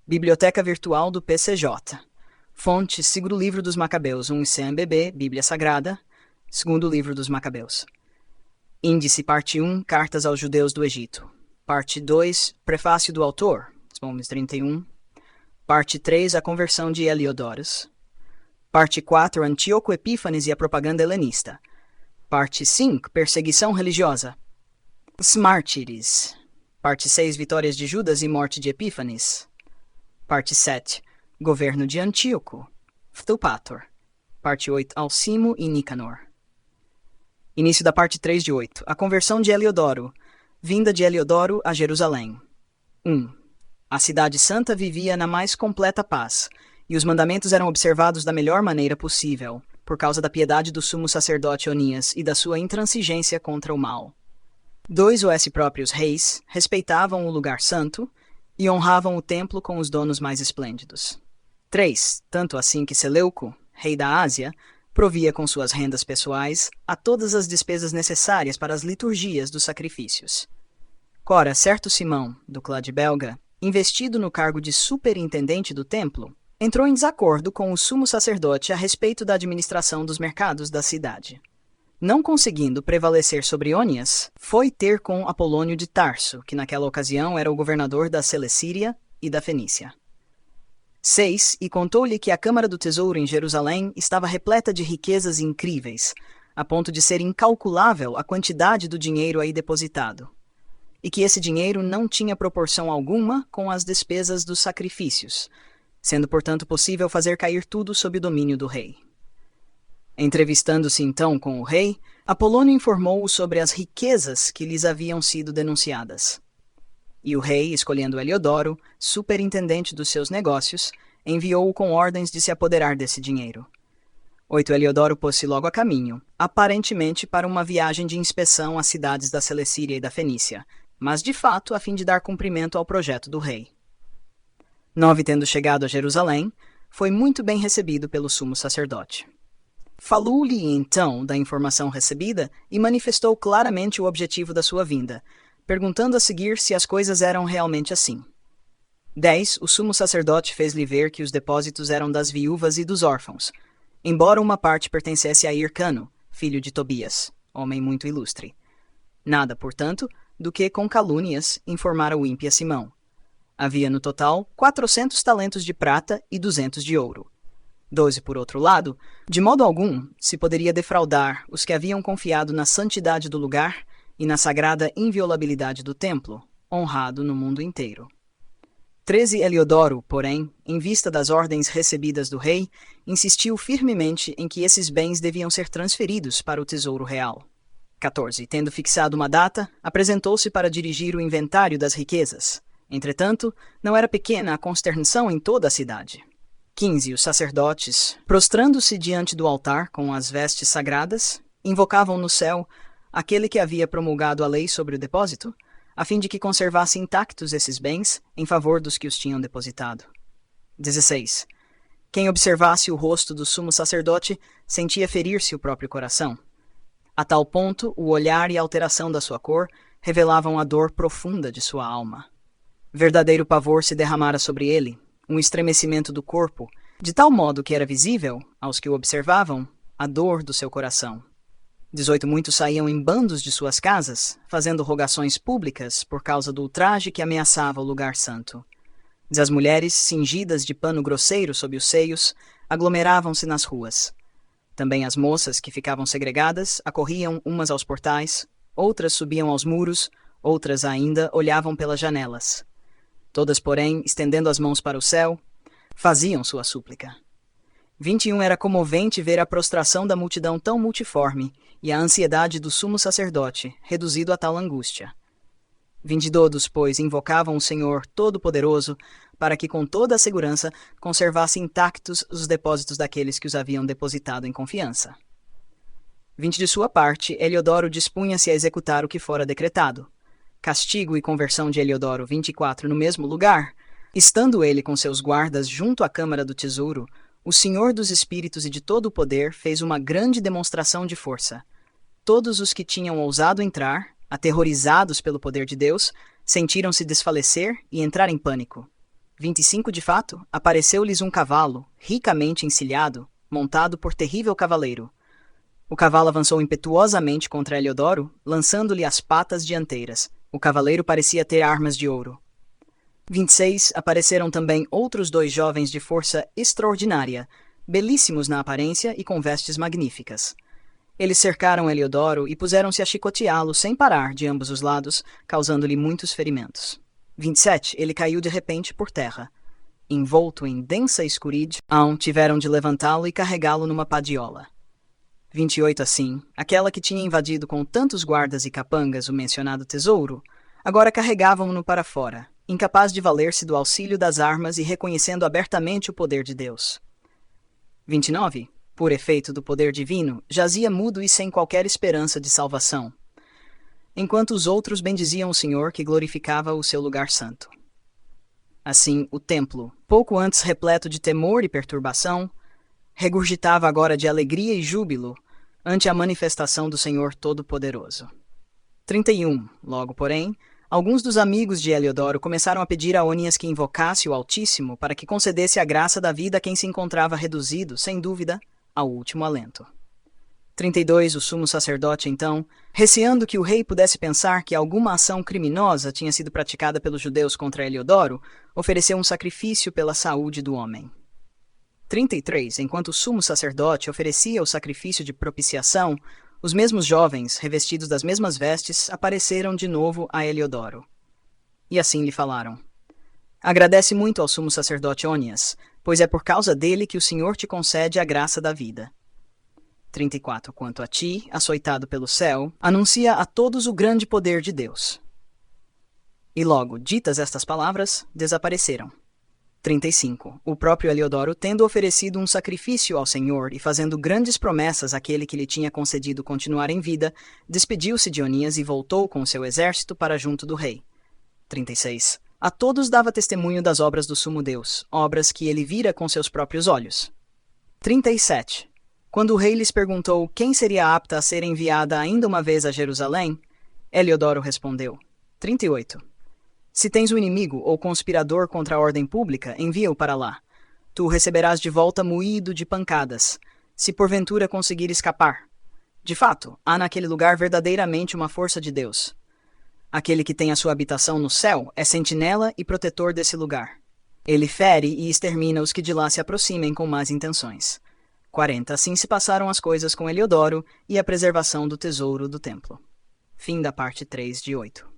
Biblioteca Virtual do PCJ. Fonte: Segundo Livro dos Macabeus, 1 CMBB, Bíblia Sagrada. Segundo Livro dos Macabeus. Índice: Parte 1, Cartas aos Judeus do Egito. Parte 2, Prefácio do Autor, volumes 31. Parte 3, A Conversão de Heliodorus. Parte 4, Antíoco Epífanes e a Propaganda Helenista. Parte 5, Perseguição Religiosa. Os Mártires. Parte 6, Vitórias de Judas e Morte de Epífanes. Parte 7, Governo de Antíoco, Phthupator. Parte 8, Alcimo e Nicanor. Início da parte 3 de 8. A conversão de Heliodoro. Vinda de Heliodoro a Jerusalém. 1. A cidade santa vivia na mais completa paz, e os mandamentos eram observados da melhor maneira possível, por causa da piedade do sumo sacerdote Onias e da sua intransigência contra o mal. 2. Os próprios reis respeitavam o lugar santo e honravam o templo com os donos mais esplêndidos. 3. Tanto assim que Seleuco, rei da Ásia, provia com suas rendas pessoais a todas as despesas necessárias para as liturgias dos sacrifícios. Ora, certo Simão, do clã de Belga, investido no cargo de superintendente do templo, entrou em desacordo com o sumo sacerdote a respeito da administração dos mercados da cidade. Não conseguindo prevalecer sobre Onias, foi ter com Apolônio de Tarso, que naquela ocasião era o governador da Celecíria e da Fenícia. 6. E contou-lhe que a Câmara do Tesouro em Jerusalém estava repleta de riquezas incríveis, a ponto de ser incalculável a quantidade do dinheiro aí depositado, e que esse dinheiro não tinha proporção alguma com as despesas dos sacrifícios, sendo, portanto, possível fazer cair tudo sob o domínio do rei. Entrevistando-se então com o rei, Apolônio informou-o sobre as riquezas que lhes haviam sido denunciadas. E o rei, escolhendo Heliodoro, superintendente dos seus negócios, enviou-o com ordens de se apoderar desse dinheiro. 8. Heliodoro pôs-se logo a caminho, aparentemente para uma viagem de inspeção às cidades da Celecíria e da Fenícia, mas de fato a fim de dar cumprimento ao projeto do rei. 9. Tendo chegado a Jerusalém, foi muito bem recebido pelo sumo sacerdote. Falou-lhe então da informação recebida e manifestou claramente o objetivo da sua vinda, perguntando a seguir se as coisas eram realmente assim. 10. O sumo sacerdote fez-lhe ver que os depósitos eram das viúvas e dos órfãos, embora uma parte pertencesse a Hircano, filho de Tobias, homem muito ilustre. Nada, portanto, do que com calúnias informara o ímpio a Simão. Havia no total 400 talentos de prata e 200 de ouro. 12. Por outro lado, de modo algum se poderia defraudar os que haviam confiado na santidade do lugar e na sagrada inviolabilidade do templo, honrado no mundo inteiro. 13. Heliodoro, porém, em vista das ordens recebidas do rei, insistiu firmemente em que esses bens deviam ser transferidos para o tesouro real. 14. Tendo fixado uma data, apresentou-se para dirigir o inventário das riquezas. Entretanto, não era pequena a consternação em toda a cidade. 15. Os sacerdotes, prostrando-se diante do altar com as vestes sagradas, invocavam no céu aquele que havia promulgado a lei sobre o depósito, a fim de que conservasse intactos esses bens em favor dos que os tinham depositado. 16. Quem observasse o rosto do sumo sacerdote sentia ferir-se o próprio coração. A tal ponto, o olhar e a alteração da sua cor revelavam a dor profunda de sua alma. Verdadeiro pavor se derramara sobre ele, um estremecimento do corpo, de tal modo que era visível, aos que o observavam, a dor do seu coração. 18. Muitos saíam em bandos de suas casas, fazendo rogações públicas por causa do ultraje que ameaçava o lugar santo. As mulheres, cingidas de pano grosseiro sob os seios, aglomeravam-se nas ruas. Também as moças que ficavam segregadas acorriam umas aos portais, outras subiam aos muros, outras ainda olhavam pelas janelas. Todas, porém, estendendo as mãos para o céu, faziam sua súplica. 21. Era comovente ver a prostração da multidão tão multiforme e a ansiedade do sumo sacerdote, reduzido a tal angústia. 22. Pois invocavam o Senhor Todo-Poderoso para que com toda a segurança conservasse intactos os depósitos daqueles que os haviam depositado em confiança. 20. De sua parte, Heliodoro dispunha-se a executar o que fora decretado. Castigo e conversão de Heliodoro. 24. No mesmo lugar, estando ele com seus guardas junto à câmara do tesouro, o Senhor dos Espíritos e de todo o poder fez uma grande demonstração de força. Todos os que tinham ousado entrar, aterrorizados pelo poder de Deus, sentiram-se desfalecer e entrar em pânico. 25 De fato, apareceu-lhes um cavalo, ricamente encilhado, montado por terrível cavaleiro. O cavalo avançou impetuosamente contra Heliodoro, lançando-lhe as patas dianteiras. O cavaleiro parecia ter armas de ouro. 26 Apareceram também outros 2 jovens de força extraordinária, belíssimos na aparência e com vestes magníficas. Eles cercaram Heliodoro e puseram-se a chicoteá-lo sem parar de ambos os lados, causando-lhe muitos ferimentos. 27 Ele caiu de repente por terra. Envolto em densa escuridão, tiveram de levantá-lo e carregá-lo numa padiola. 28 Assim, aquela que tinha invadido com tantos guardas e capangas o mencionado tesouro, agora carregavam-no para fora, incapaz de valer-se do auxílio das armas e reconhecendo abertamente o poder de Deus. 29 Por efeito do poder divino, jazia mudo e sem qualquer esperança de salvação, enquanto os outros bendiziam o Senhor que glorificava o seu lugar santo. Assim, o templo, pouco antes repleto de temor e perturbação, regurgitava agora de alegria e júbilo ante a manifestação do Senhor Todo-Poderoso. 31 Logo, porém, alguns dos amigos de Heliodoro começaram a pedir a Onias que invocasse o Altíssimo para que concedesse a graça da vida a quem se encontrava reduzido, sem dúvida, ao último alento. 32 O sumo sacerdote, então, receando que o rei pudesse pensar que alguma ação criminosa tinha sido praticada pelos judeus contra Heliodoro, ofereceu um sacrifício pela saúde do homem. 33 Enquanto o sumo sacerdote oferecia o sacrifício de propiciação, os mesmos jovens, revestidos das mesmas vestes, apareceram de novo a Heliodoro. E assim lhe falaram: Agradece muito ao sumo sacerdote Onias, pois é por causa dele que o Senhor te concede a graça da vida. 34 Quanto a ti, açoitado pelo céu, anuncia a todos o grande poder de Deus. E logo, ditas estas palavras, desapareceram. 35 O próprio Heliodoro, tendo oferecido um sacrifício ao Senhor e fazendo grandes promessas àquele que lhe tinha concedido continuar em vida, despediu-se de Onias e voltou com seu exército para junto do rei. 36 A todos dava testemunho das obras do sumo Deus, obras que ele vira com seus próprios olhos. 37 Quando o rei lhes perguntou quem seria apta a ser enviada ainda uma vez a Jerusalém, Heliodoro respondeu. 38 Se tens um inimigo ou conspirador contra a ordem pública, envia-o para lá. Tu o receberás de volta moído de pancadas, se porventura conseguir escapar. De fato, há naquele lugar verdadeiramente uma força de Deus. Aquele que tem a sua habitação no céu é sentinela e protetor desse lugar. Ele fere e extermina os que de lá se aproximem com más intenções. 40 Assim se passaram as coisas com Heliodoro e a preservação do tesouro do templo. Fim da parte 3 de 8.